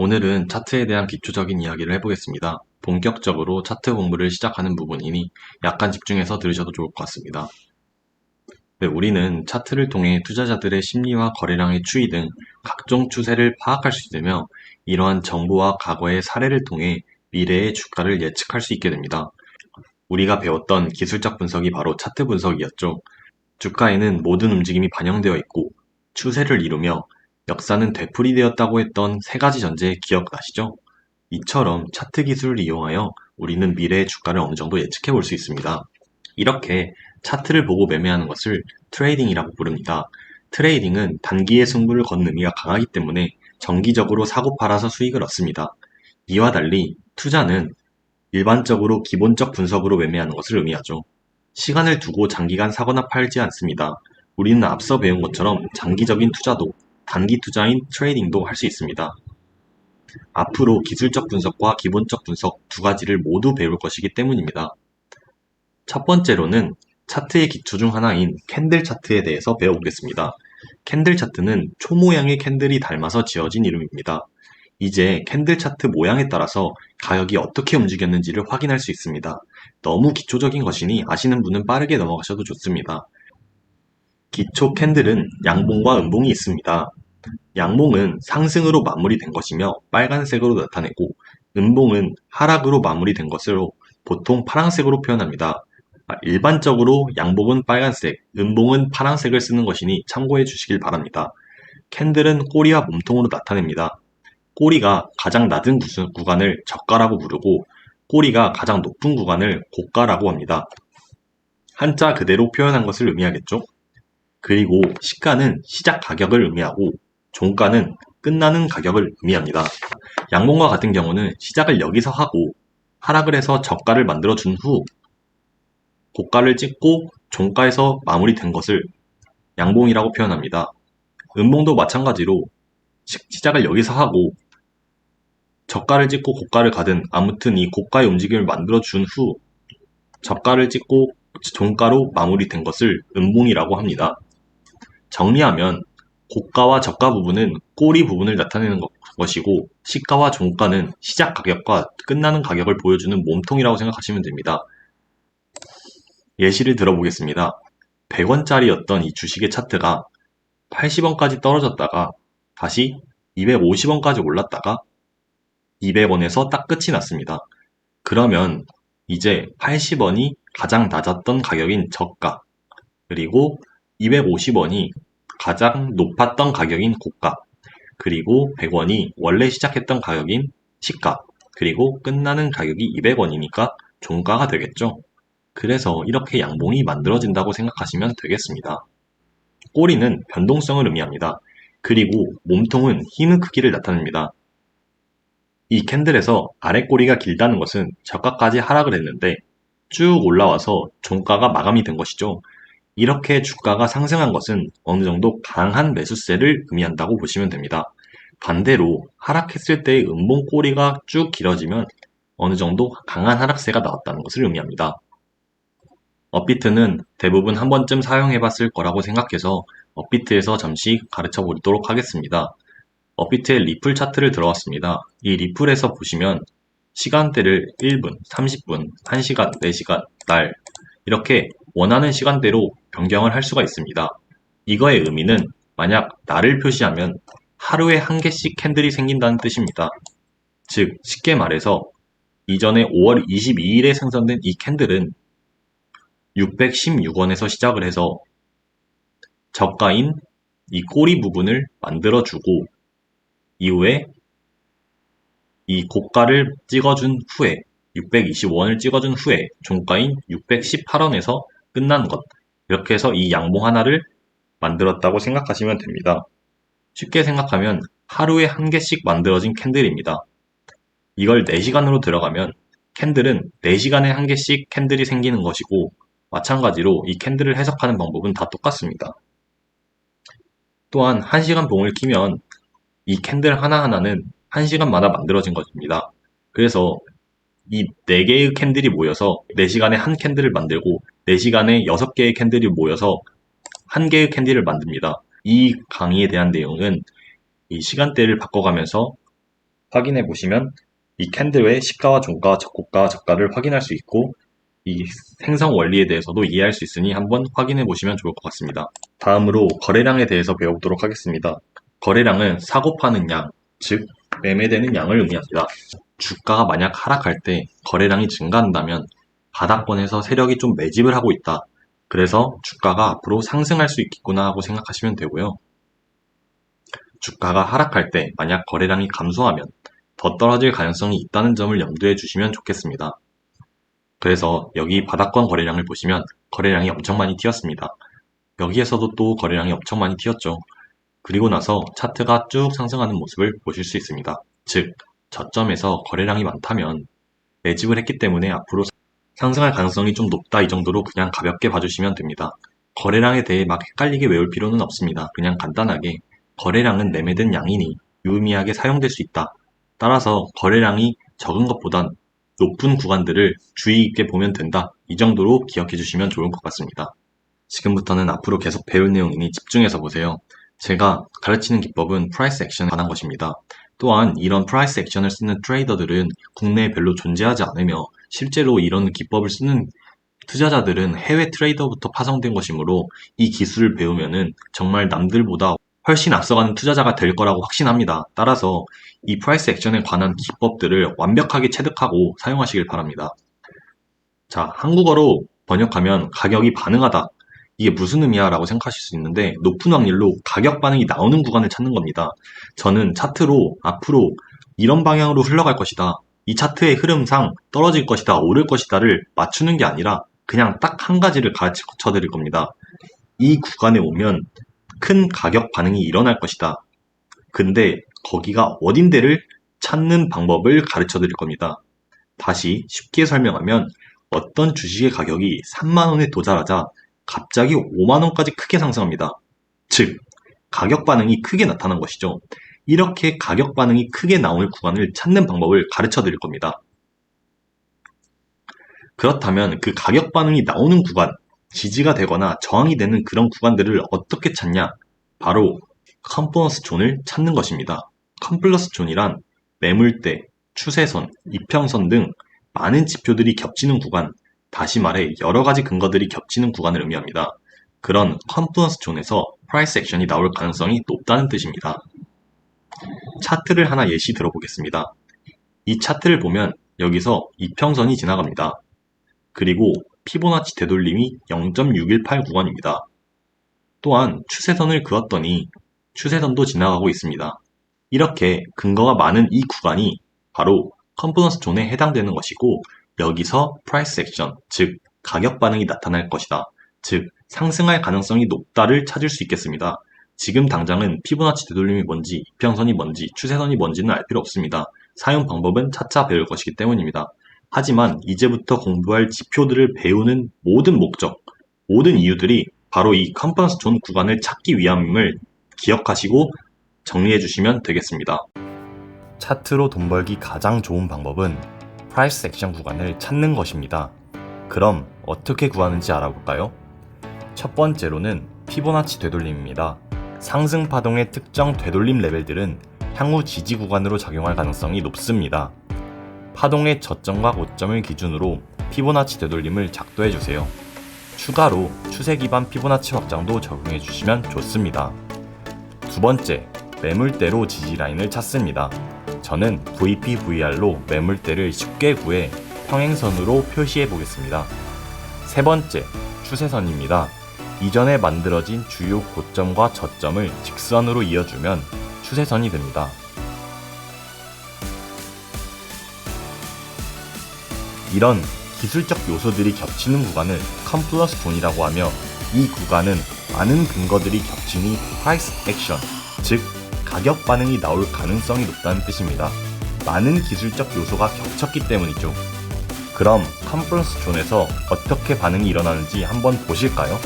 오늘은 차트에 대한 기초적인 이야기를 해보겠습니다. 본격적으로 차트 공부를 시작하는 부분이니 약간 집중해서 들으셔도 좋을 것 같습니다. 네, 우리는 차트를 통해 투자자들의 심리와 거래량의 추이 등 각종 추세를 파악할 수 있으며 이러한 정보와 과거의 사례를 통해 미래의 주가를 예측할 수 있게 됩니다. 우리가 배웠던 기술적 분석이 바로 차트 분석이었죠. 주가에는 모든 움직임이 반영되어 있고 추세를 이루며 역사는 되풀이되었다고 했던 세 가지 전제 기억나시죠? 이처럼 차트 기술을 이용하여 우리는 미래의 주가를 어느 정도 예측해 볼 수 있습니다. 이렇게 차트를 보고 매매하는 것을 트레이딩이라고 부릅니다. 트레이딩은 단기의 승부를 거는 의미가 강하기 때문에 정기적으로 사고 팔아서 수익을 얻습니다. 이와 달리 투자는 일반적으로 기본적 분석으로 매매하는 것을 의미하죠. 시간을 두고 장기간 사거나 팔지 않습니다. 우리는 앞서 배운 것처럼 장기적인 투자도 단기 투자인 트레이딩도 할 수 있습니다. 앞으로 기술적 분석과 기본적 분석 두 가지를 모두 배울 것이기 때문입니다. 첫 번째로는 차트의 기초 중 하나인 캔들 차트에 대해서 배워보겠습니다. 캔들 차트는 초 모양의 캔들이 닮아서 지어진 이름입니다. 이제 캔들 차트 모양에 따라서 가격이 어떻게 움직였는지를 확인할 수 있습니다. 너무 기초적인 것이니 아시는 분은 빠르게 넘어가셔도 좋습니다. 기초 캔들은 양봉과 음봉이 있습니다. 양봉은 상승으로 마무리된 것이며 빨간색으로 나타내고 음봉은 하락으로 마무리된 것으로 보통 파란색으로 표현합니다. 일반적으로 양봉은 빨간색, 음봉은 파란색을 쓰는 것이니 참고해 주시길 바랍니다. 캔들은 꼬리와 몸통으로 나타냅니다. 꼬리가 가장 낮은 구간을 저가라고 부르고 꼬리가 가장 높은 구간을 고가라고 합니다. 한자 그대로 표현한 것을 의미하겠죠? 그리고 시가는 시작 가격을 의미하고 종가는 끝나는 가격을 의미합니다. 양봉과 같은 경우는 시작을 여기서 하고 하락을 해서 저가를 만들어준 후 고가를 찍고 종가에서 마무리된 것을 양봉이라고 표현합니다. 음봉도 마찬가지로 시작을 여기서 하고 저가를 찍고 고가를 가든 아무튼 이 고가의 움직임을 만들어준 후 저가를 찍고 종가로 마무리된 것을 음봉이라고 합니다. 정리하면 고가와 저가 부분은 꼬리 부분을 나타내는 것이고 시가와 종가는 시작 가격과 끝나는 가격을 보여주는 몸통이라고 생각하시면 됩니다. 예시를 들어보겠습니다. 100원짜리였던 이 주식의 차트가 80원까지 떨어졌다가 다시 250원까지 올랐다가 200원에서 딱 끝이 났습니다. 그러면 이제 80원이 가장 낮았던 가격인 저가, 그리고 250원이 가장 높았던 가격인 고가, 그리고 100원이 원래 시작했던 가격인 시가, 그리고 끝나는 가격이 200원이니까 종가가 되겠죠. 그래서 이렇게 양봉이 만들어진다고 생각하시면 되겠습니다. 꼬리는 변동성을 의미합니다. 그리고 몸통은 힘의 크기를 나타냅니다. 이 캔들에서 아래 꼬리가 길다는 것은 저가까지 하락을 했는데 쭉 올라와서 종가가 마감이 된 것이죠. 이렇게 주가가 상승한 것은 어느 정도 강한 매수세를 의미한다고 보시면 됩니다. 반대로 하락했을 때의 음봉 꼬리가 쭉 길어지면 어느 정도 강한 하락세가 나왔다는 것을 의미합니다. 업비트는 대부분 한 번쯤 사용해 봤을 거라고 생각해서 업비트에서 잠시 가르쳐 보도록 하겠습니다. 업비트의 리플 차트를 들어왔습니다. 이 리플에서 보시면 시간대를 1분, 30분, 1시간, 4시간, 날 이렇게 원하는 시간대로 변경을 할 수가 있습니다. 이거의 의미는 만약 날을 표시하면 하루에 한 개씩 캔들이 생긴다는 뜻입니다. 즉 쉽게 말해서 이전에 5월 22일에 생성된 이 캔들은 616원에서 시작을 해서 저가인 이 꼬리 부분을 만들어주고 이후에 이 고가를 찍어준 후에 625원을 찍어준 후에 종가인 618원에서 끝난 것, 이렇게 해서 이 양봉 하나를 만들었다고 생각하시면 됩니다. 쉽게 생각하면 하루에 한 개씩 만들어진 캔들입니다. 이걸 4시간으로 들어가면 캔들은 4시간에 한 개씩 캔들이 생기는 것이고 마찬가지로 이 캔들을 해석하는 방법은 다 똑같습니다. 또한 1시간 봉을 키면 이 캔들 하나하나는 1시간마다 만들어진 것입니다. 그래서 이 4개의 캔들이 모여서 4시간에 한 캔들을 만들고 4시간에 6개의 캔들이 모여서 1개의 캔들을 만듭니다. 이 강의에 대한 내용은 이 시간대를 바꿔가면서 확인해 보시면 이 캔들의 시가와 종가, 적고가, 저가를 확인할 수 있고 이 생성 원리에 대해서도 이해할 수 있으니 한번 확인해 보시면 좋을 것 같습니다. 다음으로 거래량에 대해서 배워보도록 하겠습니다. 거래량은 사고 파는 양, 즉 매매되는 양을 의미합니다. 주가가 만약 하락할 때 거래량이 증가한다면 바닥권에서 세력이 좀 매집을 하고 있다. 그래서 주가가 앞으로 상승할 수 있겠구나 하고 생각하시면 되고요. 주가가 하락할 때 만약 거래량이 감소하면 더 떨어질 가능성이 있다는 점을 염두에 주시면 좋겠습니다. 그래서 여기 바닥권 거래량을 보시면 거래량이 엄청 많이 튀었습니다. 여기에서도 또 거래량이 엄청 많이 튀었죠. 그리고 나서 차트가 쭉 상승하는 모습을 보실 수 있습니다. 즉, 저점에서 거래량이 많다면 매집을 했기 때문에 앞으로 상승할 가능성이 좀 높다 이 정도로 그냥 가볍게 봐주시면 됩니다. 거래량에 대해 막 헷갈리게 외울 필요는 없습니다. 그냥 간단하게 거래량은 매매된 양이니 유의미하게 사용될 수 있다. 따라서 거래량이 적은 것보단 높은 구간들을 주의 있게 보면 된다. 이 정도로 기억해 주시면 좋을 것 같습니다. 지금부터는 앞으로 계속 배울 내용이니 집중해서 보세요. 제가 가르치는 기법은 프라이스 액션에 관한 것입니다. 또한 이런 프라이스 액션을 쓰는 트레이더들은 국내에 별로 존재하지 않으며 실제로 이런 기법을 쓰는 투자자들은 해외 트레이더부터 파송된 것이므로 이 기술을 배우면은 정말 남들보다 훨씬 앞서가는 투자자가 될 거라고 확신합니다. 따라서 이 프라이스 액션에 관한 기법들을 완벽하게 체득하고 사용하시길 바랍니다. 자, 한국어로 번역하면 가격이 반응하다. 이게 무슨 의미야? 라고 생각하실 수 있는데 높은 확률로 가격 반응이 나오는 구간을 찾는 겁니다. 저는 차트로 앞으로 이런 방향으로 흘러갈 것이다. 이 차트의 흐름상 떨어질 것이다, 오를 것이다를 맞추는 게 아니라 그냥 딱 한 가지를 가르쳐 드릴 겁니다. 이 구간에 오면 큰 가격 반응이 일어날 것이다. 근데 거기가 어딘데를 찾는 방법을 가르쳐 드릴 겁니다. 다시 쉽게 설명하면 어떤 주식의 가격이 3만 원에 도달하자 갑자기 5만 원까지 크게 상승합니다. 즉, 가격 반응이 크게 나타난 것이죠. 이렇게 가격 반응이 크게 나올 구간을 찾는 방법을 가르쳐 드릴 겁니다. 그렇다면 그 가격 반응이 나오는 구간, 지지가 되거나 저항이 되는 그런 구간들을 어떻게 찾냐? 바로 컨플러스 존을 찾는 것입니다. 컨플러스 존이란 매물대, 추세선, 이평선 등 많은 지표들이 겹치는 구간, 다시 말해 여러 가지 근거들이 겹치는 구간을 의미합니다. 그런 컨플러스 존에서 프라이스 액션이 나올 가능성이 높다는 뜻입니다. 차트를 하나 예시 들어보겠습니다. 이 차트를 보면 여기서 이평선이 지나갑니다. 그리고 피보나치 되돌림이 0.618 구간입니다. 또한 추세선을 그었더니 추세선도 지나가고 있습니다. 이렇게 근거가 많은 이 구간이 바로 컨플러스 존에 해당되는 것이고 여기서 프라이스 액션, 즉 가격 반응이 나타날 것이다. 즉 상승할 가능성이 높다를 찾을 수 있겠습니다. 지금 당장은 피보나치 되돌림이 뭔지, 이평선이 뭔지, 추세선이 뭔지는 알 필요 없습니다. 사용 방법은 차차 배울 것이기 때문입니다. 하지만 이제부터 공부할 지표들을 배우는 모든 목적, 모든 이유들이 바로 이 컨플러스 존 구간을 찾기 위함임을 기억하시고 정리해 주시면 되겠습니다. 차트로 돈 벌기 가장 좋은 방법은 프라이스 액션 구간을 찾는 것입니다. 그럼 어떻게 구하는지 알아볼까요? 첫 번째로는 피보나치 되돌림입니다. 상승 파동의 특정 되돌림 레벨들은 향후 지지 구간으로 작용할 가능성이 높습니다. 파동의 저점과 고점을 기준으로 피보나치 되돌림을 작도해주세요. 추가로 추세 기반 피보나치 확장도 적용해 주시면 좋습니다. 두 번째, 매물대로 지지 라인을 찾습니다. 저는 VP, VR로 매물대를 쉽게 구해 평행선으로 표시해 보겠습니다. 세 번째, 추세선입니다. 이전에 만들어진 주요 고점과 저점을 직선으로 이어주면 추세선이 됩니다. 이런 기술적 요소들이 겹치는 구간을 컨플러스 존이라고 하며 이 구간은 많은 근거들이 겹치니 프라이스 액션, 즉 가격 반응이 나올 가능성이 높다는 뜻입니다. 많은 기술적 요소가 겹쳤기 때문이죠. 그럼 컨플러스 존에서 어떻게 반응이 일어나는지 한번 보실까요?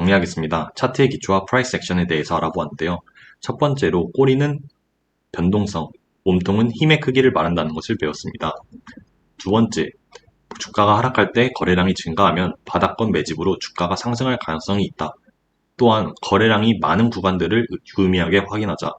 정리하겠습니다. 차트의 기초와 프라이스 액션에 대해서 알아보았는데요. 첫 번째로 꼬리는 변동성, 몸통은 힘의 크기를 말한다는 것을 배웠습니다. 두 번째, 주가가 하락할 때 거래량이 증가하면 바닥권 매집으로 주가가 상승할 가능성이 있다. 또한 거래량이 많은 구간들을 유의미하게 확인하자.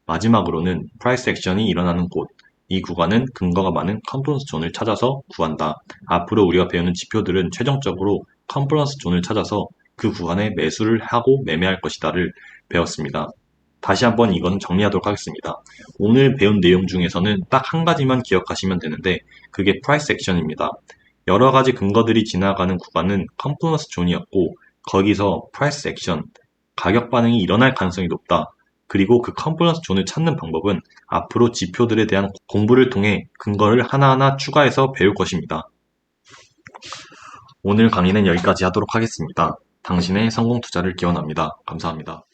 마지막으로는 프라이스 액션이 일어나는 곳, 이 구간은 근거가 많은 컨퍼런스 존을 찾아서 구한다. 앞으로 우리가 배우는 지표들은 최종적으로 컨퍼런스 존을 찾아서 그 구간에 매수를 하고 매매할 것이다를 배웠습니다. 다시 한번 이건 정리하도록 하겠습니다. 오늘 배운 내용 중에서는 딱 한 가지만 기억하시면 되는데 그게 프라이스 액션입니다. 여러 가지 근거들이 지나가는 구간은 컨퍼런스 존이었고 거기서 프라이스 액션, 가격 반응이 일어날 가능성이 높다. 그리고 그 컨퍼런스 존을 찾는 방법은 앞으로 지표들에 대한 공부를 통해 근거를 하나하나 추가해서 배울 것입니다. 오늘 강의는 여기까지 하도록 하겠습니다. 당신의 성공 투자를 기원합니다. 감사합니다.